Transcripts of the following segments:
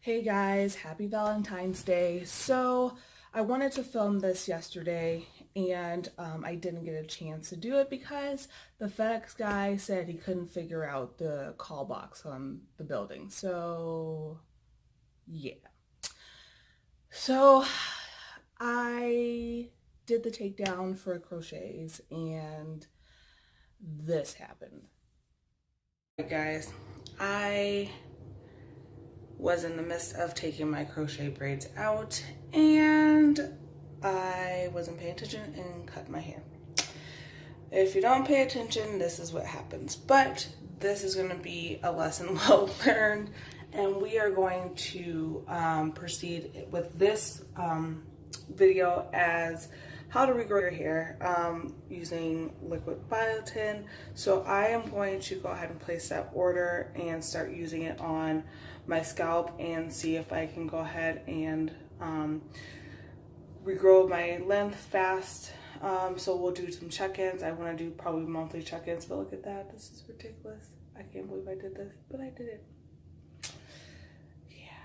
Hey guys, happy Valentine's Day. So I wanted to film this yesterday and I didn't get a chance to do it because the FedEx guy said he couldn't figure out the call box on the building. So yeah. So I did the takedown for crochets and this happened. Hey guys, I was in the midst of taking my crochet braids out and I wasn't paying attention and cut my hair. If you don't pay attention, this is what happens. But this is going to be a lesson well learned, and we are going to proceed with this video as how to regrow your hair using liquid biotin. So I am going to go ahead and place that order and start using it on my scalp and see if I can go ahead and regrow my length fast. So we'll do some check-ins. I want to do probably monthly check-ins, but look at that. This is ridiculous. I can't believe I did this, but I did it. Yeah.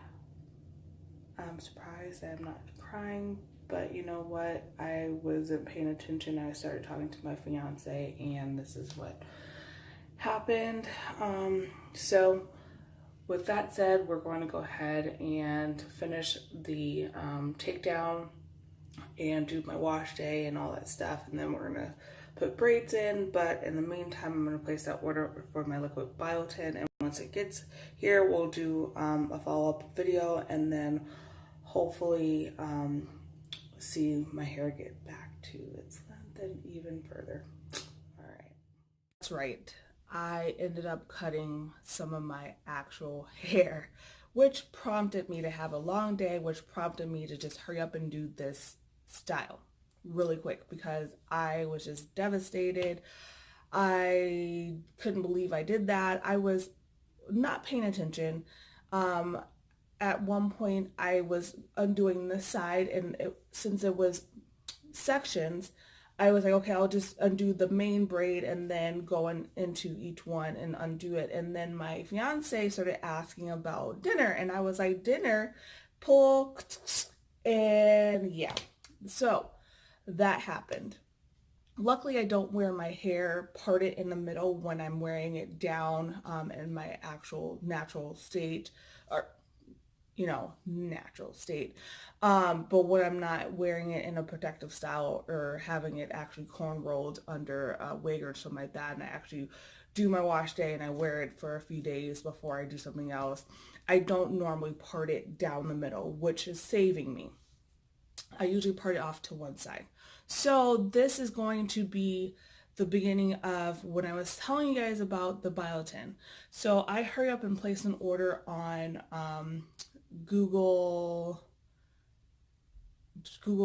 I'm surprised that I'm not crying, but you know what? I wasn't paying attention. I started talking to my fiance and this is what happened. So with that said, we're going to go ahead and finish the takedown and do my wash day and all that stuff, and then we're gonna put braids in. But in the meantime, I'm gonna place that order for my liquid biotin, and once it gets here, we'll do a follow-up video and then hopefully see my hair get back to its length and even further. All right, that's right, I ended up cutting some of my actual hair, which prompted me to have a long day, which prompted me to just hurry up and do this style really quick because I was just devastated. I couldn't believe I did that. I was not paying attention. At one point I was undoing this side, and since it was sections, I was like, okay, I'll just undo the main braid and then go into each one and undo it. And then my fiance started asking about dinner, and I was like, dinner, pull, and yeah. So that happened. Luckily, I don't wear my hair parted in the middle when I'm wearing it down in my actual natural state, or natural state. But when I'm not wearing it in a protective style or having it actually corn rolled under a wig or something like that, and I actually do my wash day and I wear it for a few days before I do something else, I don't normally part it down the middle, which is saving me. I usually part it off to one side. So this is going to be the beginning of when I was telling you guys about the biotin. So I hurry up and place an order on Google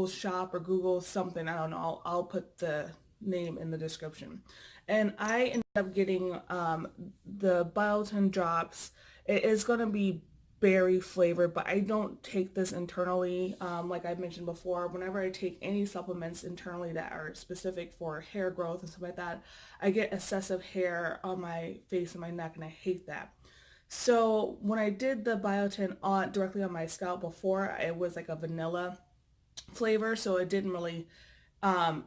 Shop or Google something. I don't know. I'll put the name in the description. And I ended up getting the biotin drops. It is going to be berry flavored, but I don't take this internally. Like I mentioned before, whenever I take any supplements internally that are specific for hair growth and stuff like that, I get excessive hair on my face and my neck, and I hate that. So when I did the biotin directly on my scalp before, it was like a vanilla flavor, so it didn't really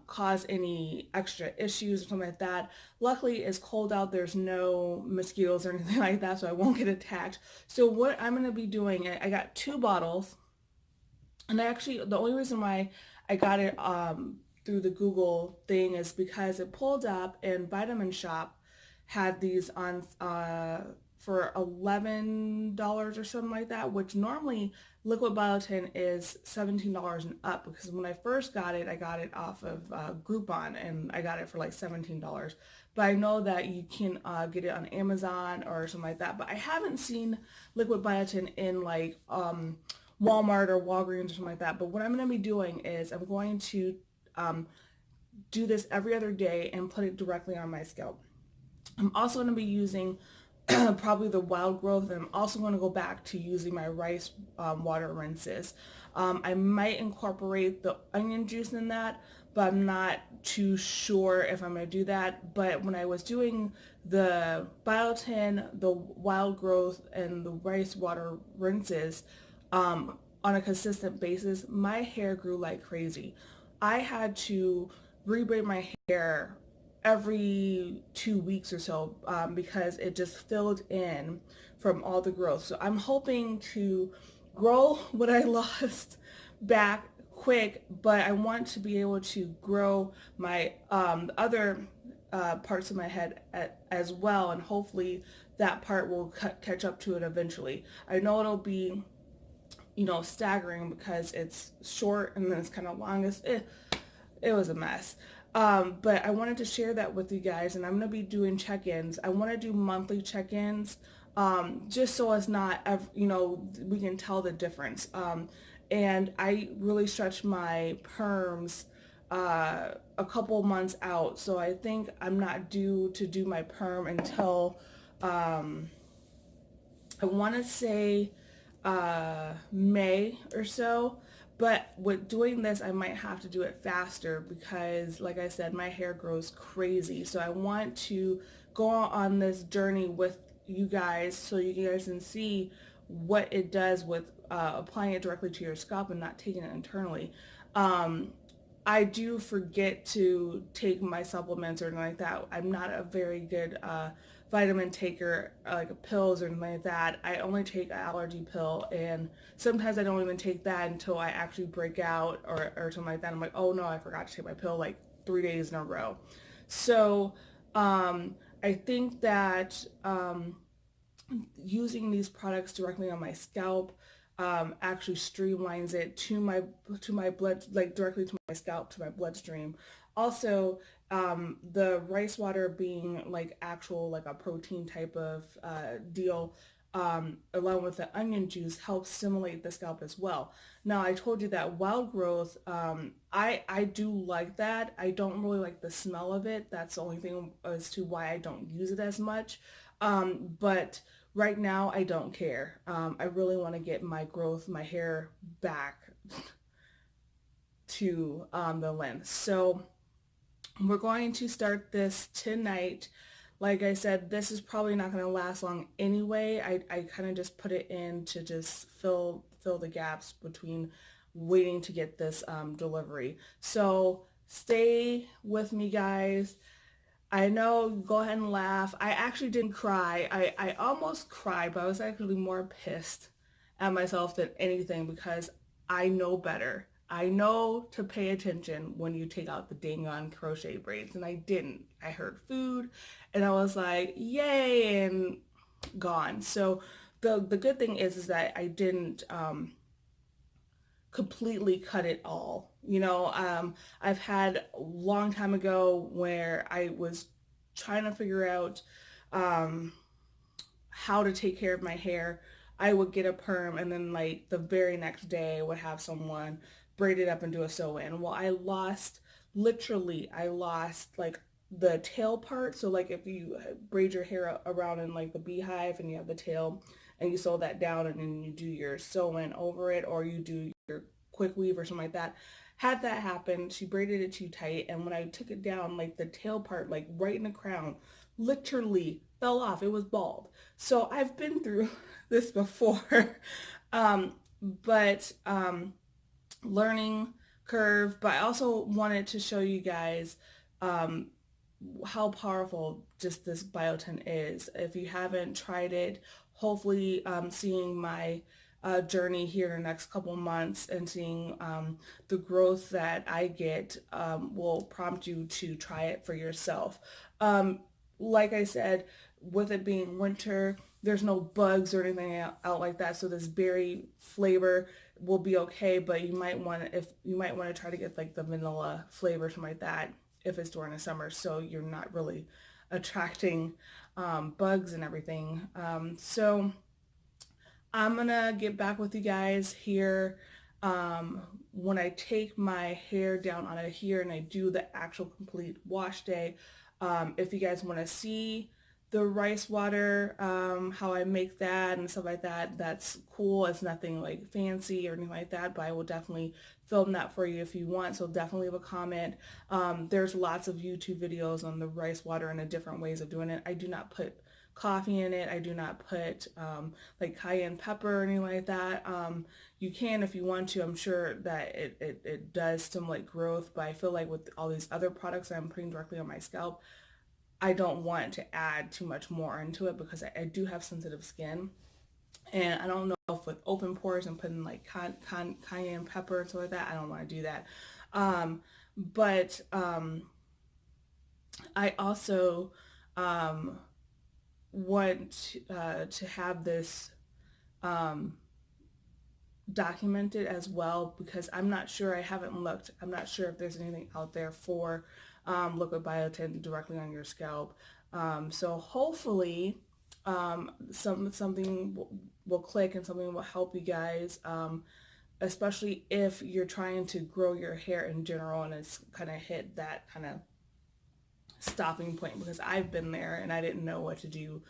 cause any extra issues or something like that. Luckily, it's cold out. There's no mosquitoes or anything like that, so I won't get attacked. So what I'm going to be doing, I got 2 bottles, and the only reason why I got it through the Google thing is because it pulled up and Vitamin Shop had these on for $11 or something like that, which normally liquid biotin is $17 and up, because when I first got it, I got it off of Groupon and I got it for like $17. But I know that you can get it on Amazon or something like that, but I haven't seen liquid biotin in like Walmart or Walgreens or something like that. But what I'm going to be doing is I'm going to do this every other day and put it directly on my scalp. I'm also going to be using probably the wild growth, and I'm also going to go back to using my rice water rinses. I might incorporate the onion juice in that, but I'm not too sure if I'm going to do that. But when I was doing the biotin, the wild growth, and the rice water rinses on a consistent basis, my hair grew like crazy. I had to rebraid my hair every 2 weeks or so because it just filled in from all the growth. So I'm hoping to grow what I lost back quick, but I want to be able to grow my other parts of my head as well, and hopefully that part will catch up to it eventually. I know it'll be, staggering because it's short and then it's kind of long. It was a mess. But I wanted to share that with you guys, and I'm going to be doing check-ins. I want to do monthly check-ins, just so it's not, we can tell the difference. And I really stretched my perms a couple months out, so I think I'm not due to do my perm until, I want to say May or so. But with doing this, I might have to do it faster because, like I said, my hair grows crazy. So I want to go on this journey with you guys so you guys can see what it does with applying it directly to your scalp and not taking it internally. I do forget to take my supplements or anything like that. I'm not a very good vitamin taker, like pills or anything like that. I only take an allergy pill, and sometimes I don't even take that until I actually break out or something like that. I'm like, oh no, I forgot to take my pill like 3 days in a row. So I think that using these products directly on my scalp actually streamlines it to my blood, like directly to my scalp, to my bloodstream. Also, the rice water being like actual like a protein type of deal, along with the onion juice, helps stimulate the scalp as well. Now, I told you that wild growth, I do like that. I don't really like the smell of it. That's the only thing as to why I don't use it as much. But right now, I don't care. I really want to get my growth, my hair back to the length. So we're going to start this tonight. Like I said, this is probably not going to last long anyway. I kind of just put it in to just fill the gaps between waiting to get this delivery. So stay with me, guys. I know, go ahead and laugh. I actually didn't cry. I almost cried, but I was actually more pissed at myself than anything because I know better. I know to pay attention when you take out the dang on crochet braids, and I didn't. I heard food, and I was like, yay, and gone. So the good thing is that I didn't completely cut it all. I've had a long time ago where I was trying to figure out how to take care of my hair. I would get a perm, and then like the very next day I would have someone braid it up and do a sew-in. Well, I lost like the tail part. So like if you braid your hair around in like the beehive and you have the tail and you sew that down and then you do your sew-in over it, or you do your quick weave or something like that. Had that happen, she braided it too tight, and when I took it down, like the tail part, like right in the crown, literally fell off. It was bald. So I've been through this before. But learning curve, but I also wanted to show you guys how powerful just this biotin is. If you haven't tried it, hopefully seeing my journey here in the next couple months and seeing the growth that I get will prompt you to try it for yourself. Like I said, with it being winter, there's no bugs or anything out like that, so this berry flavor will be okay, but you might want to try to get like the vanilla flavor, something like that, if it's during the summer, so you're not really attracting bugs and everything. So I'm gonna get back with you guys here when I take my hair down out of here and I do the actual complete wash day. If you guys want to see the rice water, how I make that and stuff like that, that's cool. It's nothing like fancy or anything like that, but I will definitely film that for you if you want. So definitely leave a comment. There's lots of YouTube videos on the rice water and the different ways of doing it. I do not put coffee in it. I do not put like cayenne pepper or anything like that. You can if you want to. I'm sure that it does stimulate growth, but I feel like with all these other products that I'm putting directly on my scalp, I don't want to add too much more into it because I do have sensitive skin. And I don't know if with open pores and putting like cayenne pepper and stuff like that, I don't want to do that. But I also um, want to have this um, documented as well because I'm not sure, I haven't looked, I'm not sure if there's anything out there for liquid biotin directly on your scalp. So hopefully something will click and something will help you guys, especially if you're trying to grow your hair in general and it's kind of hit that kind of stopping point, because I've been there and I didn't know what to do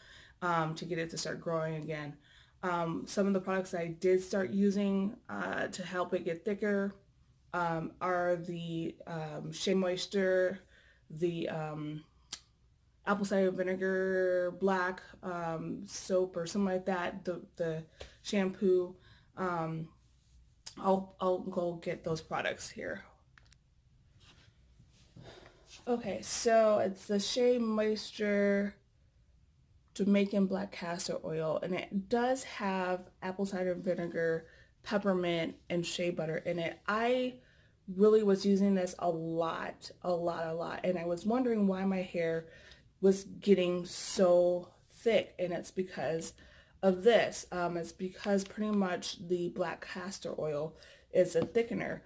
to get it to start growing again. Some of the products I did start using to help it get thicker are the Shea Moisture, the apple cider vinegar black soap or something like that, the shampoo. I'll go get those products here. Okay, so it's the Shea Moisture Jamaican black castor oil, and it does have apple cider vinegar, peppermint, and shea butter in it. I really was using this a lot, and I was wondering why my hair was getting so thick, and it's because of this. It's because pretty much the black castor oil is a thickener.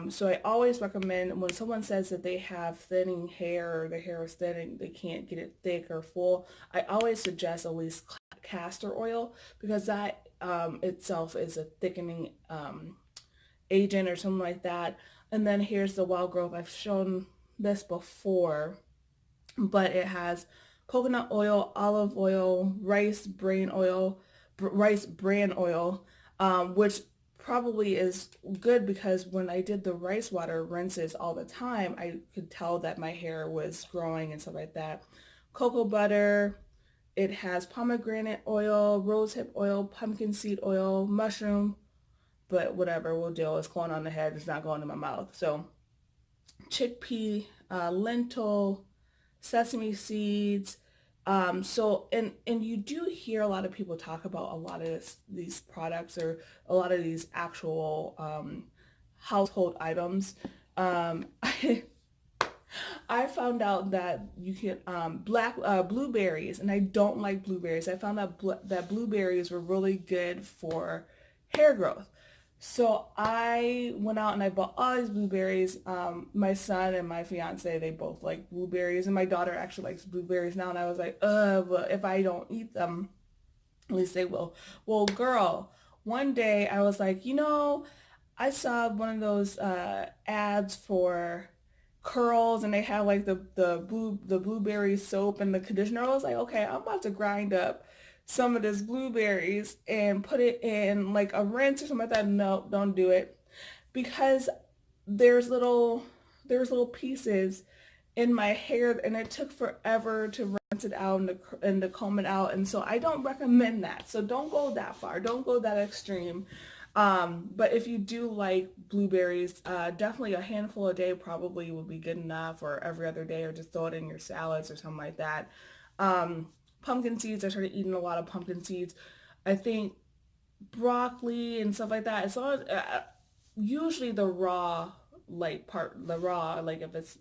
So I always recommend when someone says that they have thinning hair or their hair is thin and they can't get it thick or full, I always suggest at least castor oil because that itself is a thickening agent or something like that. And then here's the wild growth. I've shown this before, but it has coconut oil, olive oil, rice bran oil, which probably is good because when I did the rice water rinses all the time, I could tell that my hair was growing and stuff like that. Cocoa butter, it has pomegranate oil, rosehip oil, pumpkin seed oil, mushroom, but whatever, we'll deal. It's going on the head, it's not going in my mouth. So chickpea, lentil, sesame seeds. And you do hear a lot of people talk about a lot of these products or a lot of these actual household items. I found out that you can blueberries, and I don't like blueberries. I found out that blueberries were really good for hair growth. So I went out and I bought all these blueberries. My son and my fiance, they both like blueberries, and my daughter actually likes blueberries now. And I was like, but if I don't eat them, at least they will. Well, girl, one day I was like, I saw one of those ads for curls, and they have like the blueberry soap and the conditioner. I was like, okay, I'm about to grind up some of this blueberries and put it in like a rinse or something like that. No, don't do it, because there's little pieces in my hair and it took forever to rinse it out and to comb it out, and so I don't recommend that. So don't go that far, don't go that extreme. But if you do like blueberries, definitely a handful a day probably will be good enough, or every other day, or just throw it in your salads or something like that. Pumpkin seeds, I started eating a lot of pumpkin seeds. I think broccoli and stuff like that. As long as, usually the raw, like like if it's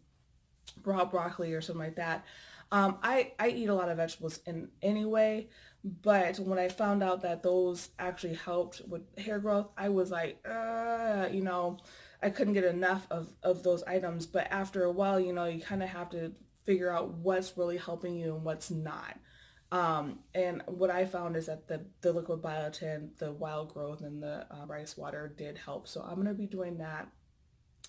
raw broccoli or something like that. I eat a lot of vegetables in anyway, but when I found out that those actually helped with hair growth, I was like, I couldn't get enough of those items. But after a while, you kind of have to figure out what's really helping you and what's not. And what I found is that the liquid biotin, the wild growth, and the rice water did help. So I'm going to be doing that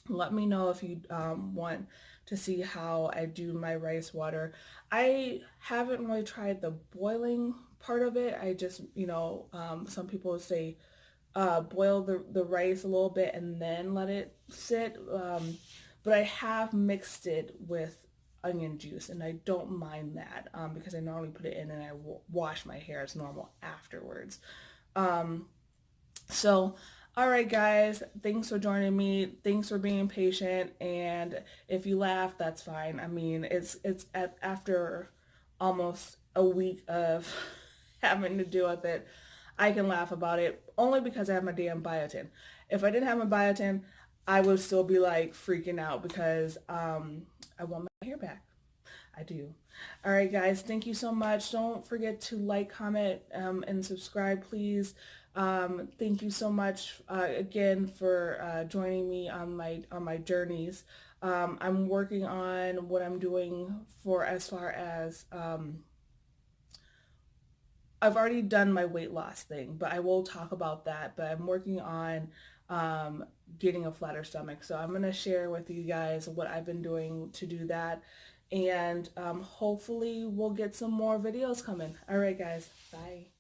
Let me know if you want to see how I do my rice water. I haven't really tried the boiling part of it. I just, some people say boil the rice a little bit and then let it sit. But I have mixed it with onion juice, and I don't mind that because I normally put it in and I wash my hair as normal afterwards. So, all right, guys, thanks for joining me. Thanks for being patient. And if you laugh, that's fine. I mean, after almost a week of having to deal with it, I can laugh about it only because I have my damn biotin. If I didn't have my biotin, I would still be like freaking out because I want my hair back. I do. All right, guys, thank you so much. Don't forget to like, comment, and subscribe, please. Thank you so much again for joining me on my journeys. I'm working on what I'm doing for as far as I've already done my weight loss thing, but I will talk about that. But I'm working on getting a flatter stomach. So I'm going to share with you guys what I've been doing to do that. And hopefully we'll get some more videos coming. All right, guys. Bye.